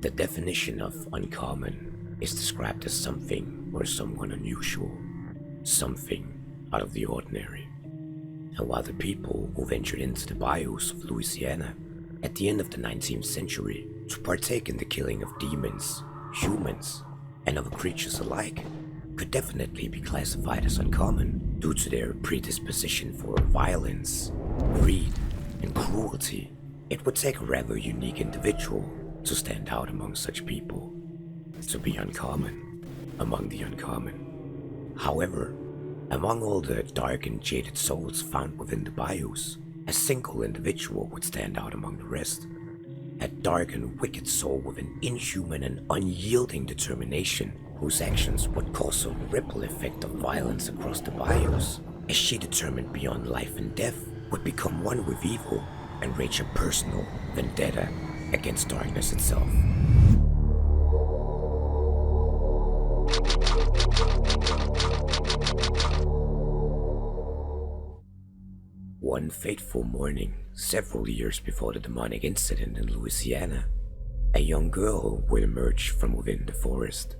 The definition of uncommon is described as something or someone unusual, something out of the ordinary. And while the people who ventured into the bayous of Louisiana at the end of the 19th century to partake in the killing of demons, humans, and other creatures alike could definitely be classified as uncommon due to their predisposition for violence, greed, and cruelty, it would take a rather unique individual to stand out among such people, to be uncommon among the uncommon. However, among all the dark and jaded souls found within the bayous, a single individual would stand out among the rest. A dark and wicked soul with an inhuman and unyielding determination, whose actions would cause a ripple effect of violence across the bayous, as she, determined beyond life and death, would become one with evil and wage a personal vendetta against darkness itself. One fateful morning, several years before the demonic incident in Louisiana, a young girl would emerge from within the forest.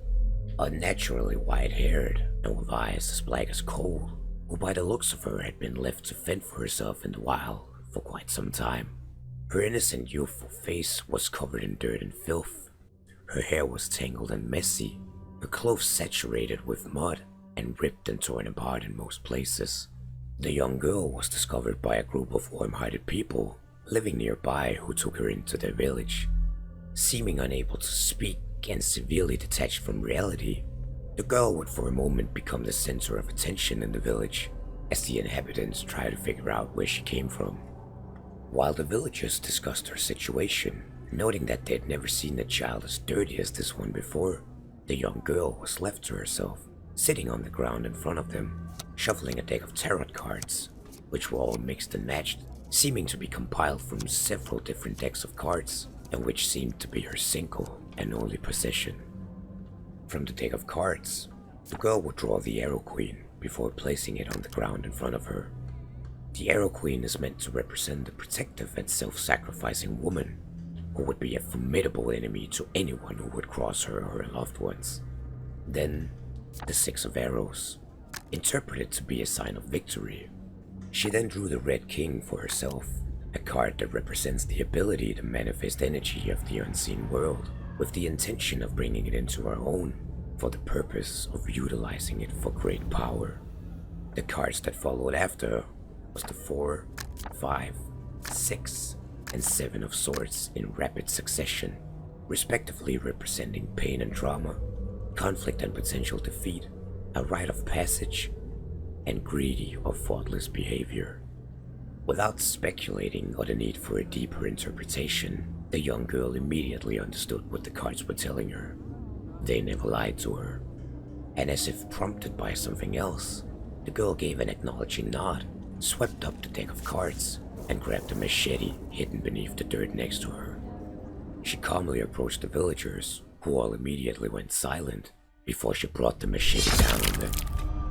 Unnaturally white-haired and with eyes as black as coal, who by the looks of her had been left to fend for herself in the wild for quite some time. Her innocent youthful face was covered in dirt and filth. Her hair was tangled and messy, her clothes saturated with mud and ripped and torn apart in most places. The young girl was discovered by a group of warm-hearted people living nearby who took her into their village. Seeming unable to speak and severely detached from reality, the girl would for a moment become the center of attention in the village as the inhabitants tried to figure out where she came from. While the villagers discussed her situation, noting that they had never seen a child as dirty as this one before, the young girl was left to herself, sitting on the ground in front of them, shuffling a deck of tarot cards, which were all mixed and matched, seeming to be compiled from several different decks of cards, and which seemed to be her single and only possession. From the deck of cards, the girl would draw the Arrow Queen before placing it on the ground in front of her. The Arrow Queen is meant to represent a protective and self-sacrificing woman who would be a formidable enemy to anyone who would cross her or her loved ones. Then, the Six of Arrows, interpreted to be a sign of victory. She then drew the Red King for herself, a card that represents the ability to manifest energy of the unseen world, with the intention of bringing it into our own, for the purpose of utilizing it for great power. The cards that followed after was the 4, 5, 6, and 7 of Swords in rapid succession, respectively representing pain and trauma, conflict and potential defeat, a rite of passage, and greedy or thoughtless behavior. Without speculating or the need for a deeper interpretation, the young girl immediately understood what the cards were telling her. They never lied to her. And as if prompted by something else, the girl gave an acknowledging nod, swept up the deck of cards, and grabbed a machete hidden beneath the dirt next to her. She calmly approached the villagers, who all immediately went silent, before she brought the machete down on them.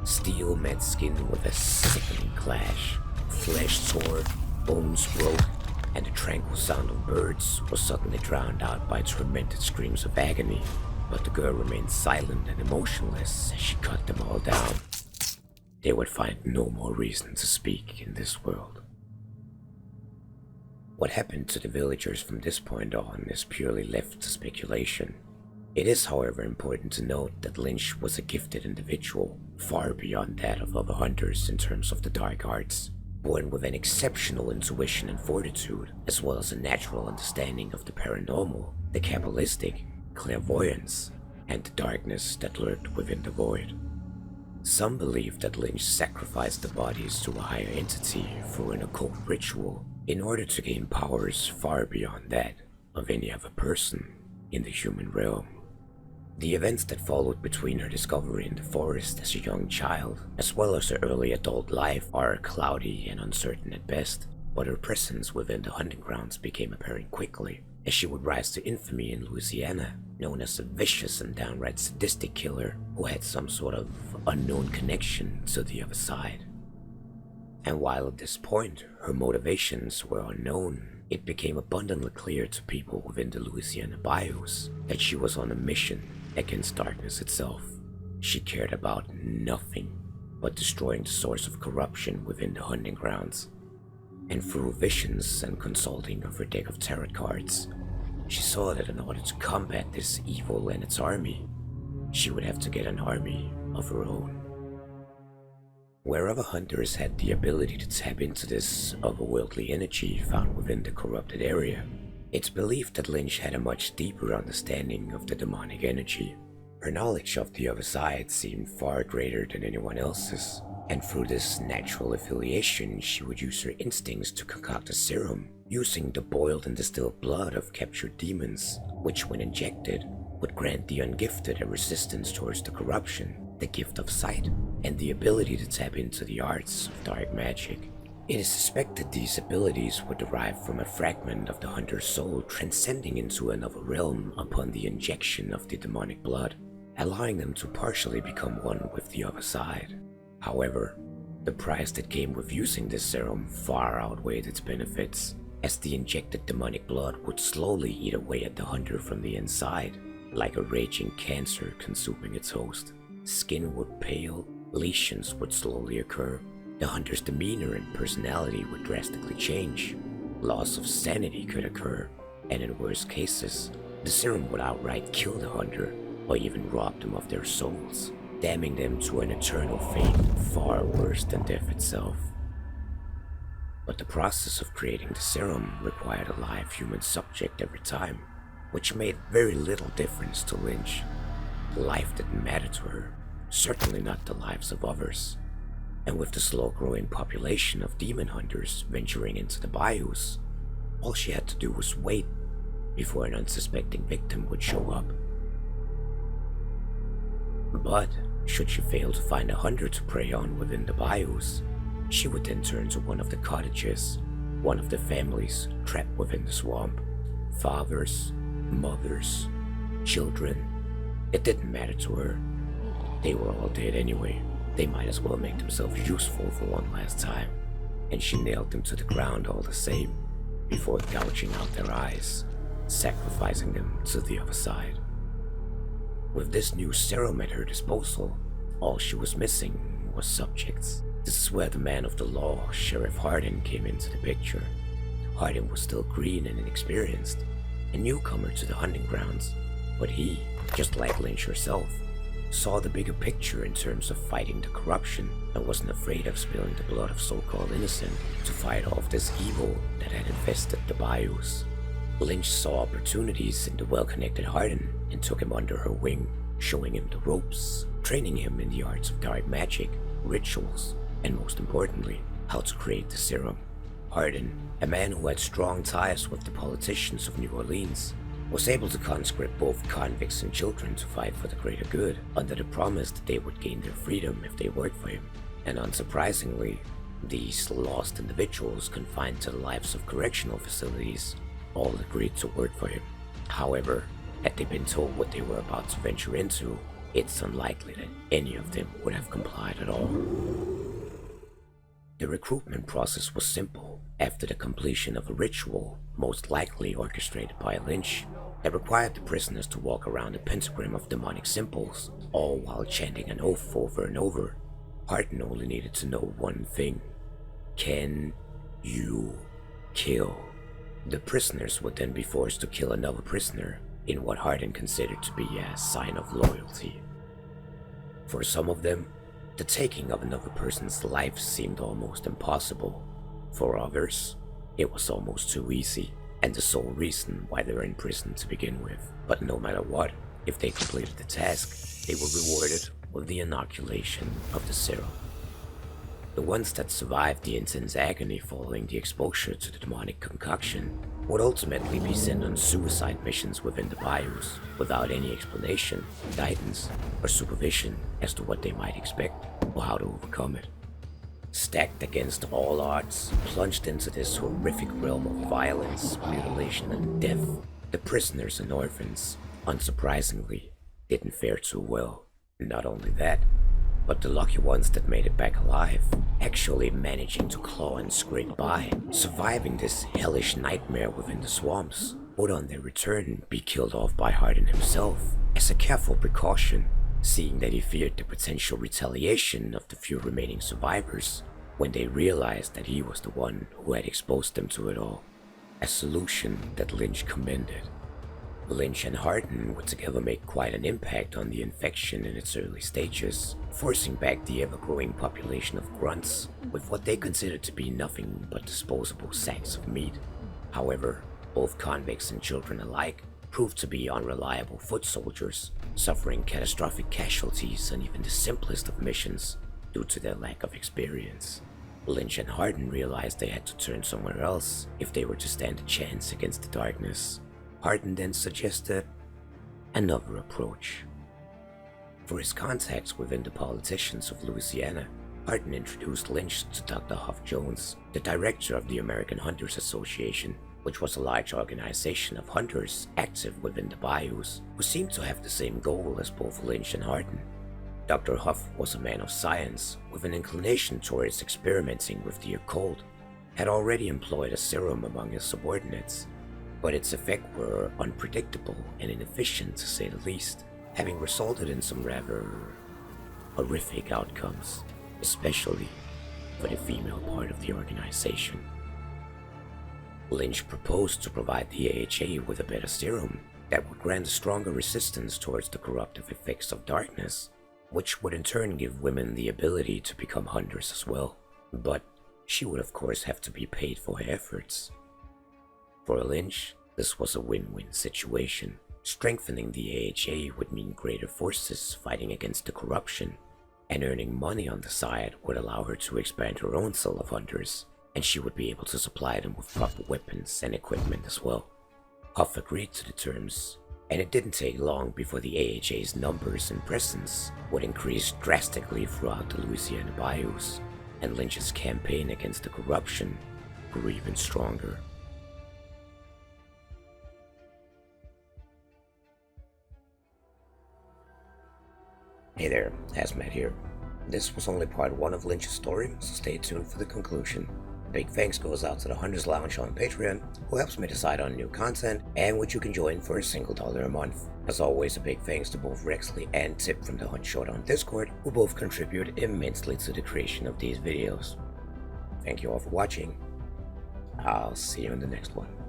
Steel met skin with a sickening clash. Flesh tore, bones broke, and the tranquil sound of birds was suddenly drowned out by tormented screams of agony. But the girl remained silent and emotionless as she cut them all down. They would find no more reason to speak in this world. What happened to the villagers from this point on is purely left to speculation. It is, however, important to note that Lynch was a gifted individual, far beyond that of other hunters in terms of the dark arts, born with an exceptional intuition and fortitude, as well as a natural understanding of the paranormal, the cabalistic, clairvoyance, and the darkness that lurked within the void. Some believe that Lynch sacrificed the bodies to a higher entity through an occult ritual in order to gain powers far beyond that of any other person in the human realm. The events that followed between her discovery in the forest as a young child, as well as her early adult life, are cloudy and uncertain at best, but her presence within the hunting grounds became apparent quickly, as she would rise to infamy in Louisiana, known as a vicious and downright sadistic killer who had some sort of unknown connection to the other side. And while at this point her motivations were unknown, it became abundantly clear to people within the Louisiana bayous that she was on a mission against darkness itself. She cared about nothing but destroying the source of corruption within the hunting grounds. And through visions and consulting of her deck of tarot cards, she saw that in order to combat this evil and its army, she would have to get an army of her own. Wherever hunters had the ability to tap into this otherworldly energy found within the corrupted area, it's believed that Lynch had a much deeper understanding of the demonic energy. Her knowledge of the other side seemed far greater than anyone else's, and through this natural affiliation she would use her instincts to concoct a serum using the boiled and distilled blood of captured demons, which when injected would grant the ungifted a resistance towards the corruption, the gift of sight, and the ability to tap into the arts of dark magic. It is suspected these abilities were derived from a fragment of the hunter's soul transcending into another realm upon the injection of the demonic blood, allowing them to partially become one with the other side. However, the price that came with using this serum far outweighed its benefits, as the injected demonic blood would slowly eat away at the hunter from the inside, like a raging cancer consuming its host. Skin would pale, lesions would slowly occur, the hunter's demeanor and personality would drastically change, loss of sanity could occur, and in worst cases, the serum would outright kill the hunter or even rob them of their souls, damning them to an eternal fate far worse than death itself. But the process of creating the serum required a live human subject every time, which made very little difference to Lynch. Life didn't matter to her, certainly not the lives of others. And with the slow-growing population of demon hunters venturing into the bayous, all she had to do was wait before an unsuspecting victim would show up. But should she fail to find a hunter to prey on within the bayous, she would then turn to one of the cottages, one of the families trapped within the swamp. Fathers, mothers, children, it didn't matter to her. They were all dead anyway. They might as well make themselves useful for one last time, and she nailed them to the ground all the same, before gouging out their eyes, sacrificing them to the other side. With this new serum at her disposal, all she was missing was subjects. This is where the man of the law, Sheriff Hardin, came into the picture. Hardin was still green and inexperienced, a newcomer to the hunting grounds, but he, just like Lynch herself, saw the bigger picture in terms of fighting the corruption and wasn't afraid of spilling the blood of so-called innocent to fight off this evil that had infested the bayous. Lynch saw opportunities in the well-connected Hardin and took him under her wing, showing him the ropes, training him in the arts of dark magic, rituals, and most importantly, how to create the serum. Hardin, a man who had strong ties with the politicians of New Orleans, was able to conscript both convicts and children to fight for the greater good, under the promise that they would gain their freedom if they worked for him. And unsurprisingly, these lost individuals confined to the lives of correctional facilities all agreed to work for him. However, had they been told what they were about to venture into, it's unlikely that any of them would have complied at all. The recruitment process was simple. After the completion of a ritual, most likely orchestrated by Lynch, that required the prisoners to walk around a pentagram of demonic symbols, all while chanting an oath over and over, Hardin only needed to know one thing. Can you kill? The prisoners would then be forced to kill another prisoner in what Hardin considered to be a sign of loyalty. For some of them, the taking of another person's life seemed almost impossible. For others, it was almost too easy, and the sole reason why they were in prison to begin with. But no matter what, if they completed the task, they were rewarded with the inoculation of the serum. The ones that survived the intense agony following the exposure to the demonic concoction would ultimately be sent on suicide missions within the bayous without any explanation, guidance, or supervision as to what they might expect or how to overcome it. Stacked against all odds, plunged into this horrific realm of violence, mutilation, and death, the prisoners and orphans, unsurprisingly, didn't fare too well. Not only that, but the lucky ones that made it back alive, actually managing to claw and scrape by, surviving this hellish nightmare within the swamps, would on their return be killed off by Hardin himself, as a careful precaution, seeing that he feared the potential retaliation of the few remaining survivors when they realized that he was the one who had exposed them to it all. A solution that Lynch commended. Lynch and Hardin would together make quite an impact on the infection in its early stages, forcing back the ever-growing population of grunts with what they considered to be nothing but disposable sacks of meat. However, both convicts and children alike proved to be unreliable foot soldiers, suffering catastrophic casualties on even the simplest of missions due to their lack of experience. Lynch and Hardin realized they had to turn somewhere else if they were to stand a chance against the darkness. Hardin then suggested another approach. For his contacts within the politicians of Louisiana, Hardin introduced Lynch to Dr. Huff Jones, the director of the American Hunters Association, which was a large organization of hunters active within the bayous, who seemed to have the same goal as both Lynch and Hardin. Dr. Huff was a man of science with an inclination towards experimenting with the occult, had already employed a serum among his subordinates, but its effects were unpredictable and inefficient to say the least, having resulted in some rather horrific outcomes, especially for the female part of the organization. Lynch proposed to provide the AHA with a better serum that would grant a stronger resistance towards the corruptive effects of darkness, which would in turn give women the ability to become hunters as well. But she would of course have to be paid for her efforts. For Lynch, this was a win-win situation. Strengthening the AHA would mean greater forces fighting against the corruption, and earning money on the side would allow her to expand her own cell of hunters, and she would be able to supply them with proper weapons and equipment as well. Huff agreed to the terms, and it didn't take long before the AHA's numbers and presence would increase drastically throughout the Louisiana bayous, and Lynch's campaign against the corruption grew even stronger. Hey there, Hazmat here. This was only part 1 of Lynch's story, so stay tuned for the conclusion. Big thanks goes out to the Hunters Lounge on Patreon, who helps me decide on new content, and which you can join for $1 a month. As always, a big thanks to both Rexley and Tip from the Hunt Showdown Discord, who both contribute immensely to the creation of these videos. Thank you all for watching. I'll see you in the next one.